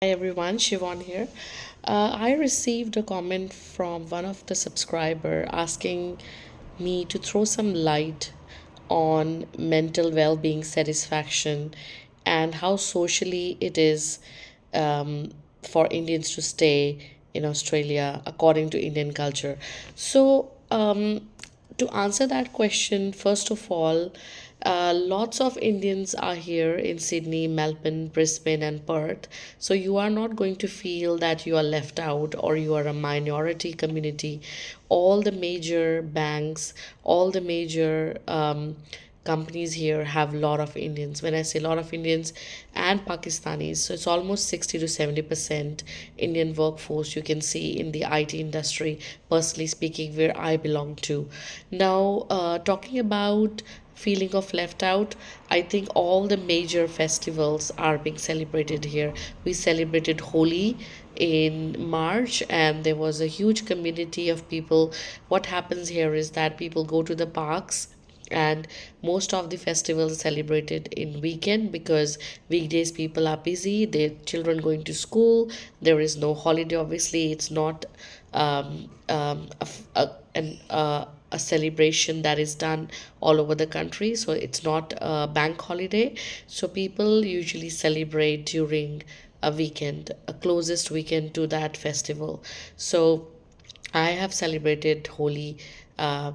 Hi everyone, Shivon here. I received a comment from one of the subscriber asking me to throw some light on mental well-being satisfaction and how socially it is for Indians to stay in Australia according to Indian culture. To answer that question, first of all, lots of Indians are here in Sydney, Melbourne, Brisbane, and Perth. So you are not going to feel that you are left out or you are a minority community. All the major banks, all the major companies here have a lot of Indians. When I say a lot of Indians and Pakistanis, so it's almost 60 to 70% Indian workforce you can see in the IT industry, personally speaking, where I belong to. Now, talking about feeling of left out, I think all the major festivals are being celebrated here. We celebrated Holi in March, and there was a huge community of people. What happens here is that people go to the parks, and most of the festivals are celebrated in weekend because weekdays people are busy, their children going to school, there is no holiday. Obviously it's not a celebration that is done all over the country, so it's not a bank holiday. So people usually celebrate during a weekend, a closest weekend to that festival. So I have celebrated Holi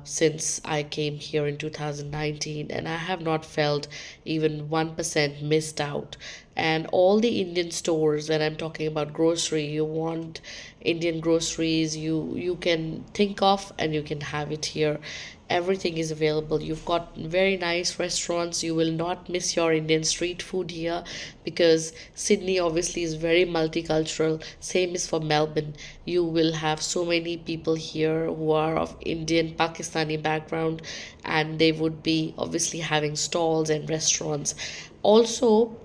since I came here in 2019, and I have not felt even 1% missed out. And all the Indian stores, when I'm talking about grocery, you want Indian groceries, you can think of and you can have it here. Everything is available. You've got very nice restaurants. You will not miss your Indian street food here because Sydney obviously is very multicultural. Same is for Melbourne. You will have so many people here who are of Indian, Pakistani background, and they would be obviously having stalls and restaurants. Also,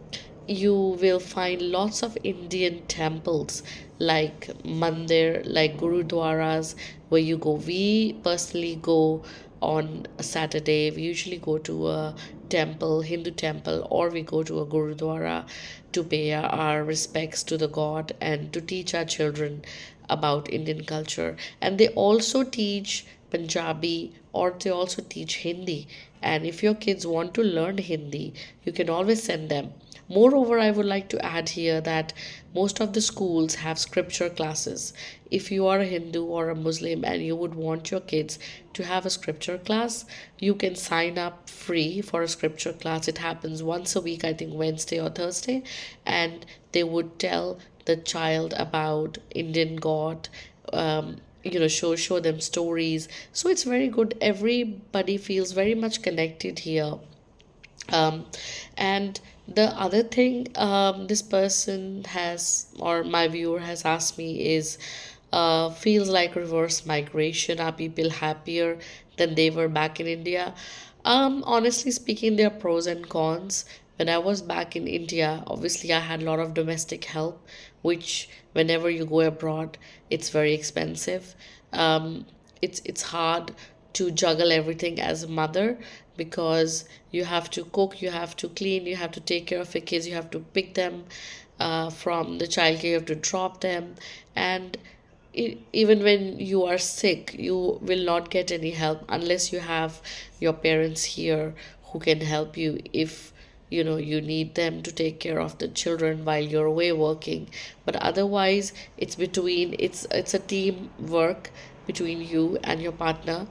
you will find lots of Indian temples like mandir, like gurudwaras, where you go. We personally go on a Saturday. We usually go to a temple, Hindu temple, or we go to a gurudwara to pay our respects to the god and to teach our children about Indian culture. And they also teach Punjabi or they also teach Hindi. And if your kids want to learn Hindi, you can always send them. Moreover, I would like to add here that most of the schools have scripture classes. If you are a Hindu or a Muslim and you would want your kids to have a scripture class, you can sign up free for a scripture class. It happens once a week, I think Wednesday or Thursday, and they would tell the child about Indian God. Show them stories. So it's very good. Everybody feels very much connected here. And the other thing this person has, or my viewer has asked me, is feels like reverse migration. Are people happier than they were back in India? Honestly speaking, there are pros and cons. When I was back in India, obviously I had a lot of domestic help, which whenever you go abroad, it's very expensive. It's hard to juggle everything as a mother because you have to cook, you have to clean, you have to take care of your kids, you have to pick them from the childcare, you have to drop them, and even when you are sick, you will not get any help unless you have your parents here who can help you if you need them to take care of the children while you're away working. But otherwise it's a team work between you and your partner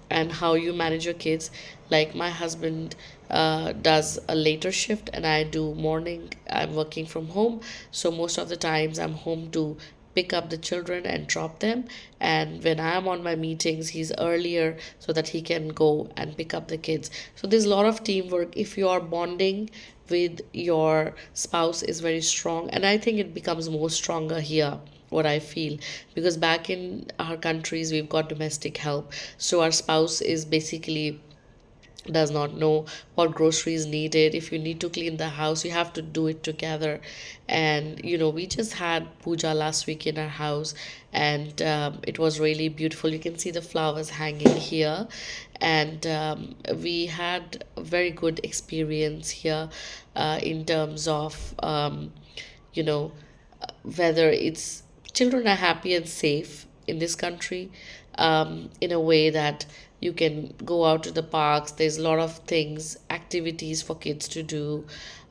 and how you manage your kids. Like my husband does a later shift and I do morning. I'm working from home, so most of the times I'm home to pick up the children and drop them. And when I'm on my meetings, he's earlier so that he can go and pick up the kids. So there's a lot of teamwork. If you are bonding with your spouse is very strong, and I think it becomes more stronger here, what I feel, because back in our countries we've got domestic help, so our spouse is basically does not know what groceries needed. If you need to clean the house, you have to do it together. And we just had puja last week in our house, and it was really beautiful. You can see the flowers hanging here, and we had a very good experience here in terms of you know whether it's children are happy and safe in this country, in a way that you can go out to the parks. There's a lot of things, activities for kids to do.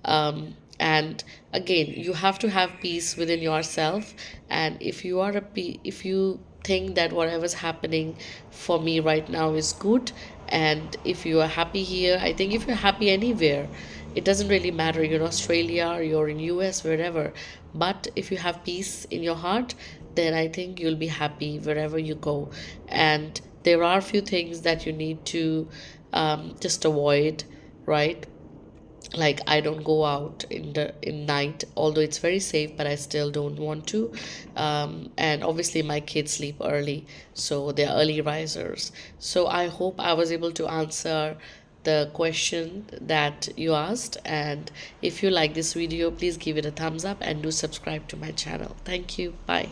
And again, you have to have peace within yourself. And if you are if you think that whatever's happening for me right now is good, and if you are happy here, I think if you're happy anywhere, it doesn't really matter, you're in Australia or you're in US, wherever. But if you have peace in your heart, then I think you'll be happy wherever you go. And there are a few things that you need to just avoid, right? Like, I don't go out in night, although it's very safe, but I still don't want to. And obviously my kids sleep early, so they're early risers. So I hope I was able to answer the question that you asked. And if you like this video, please give it a thumbs up and do subscribe to my channel. Thank you. Bye.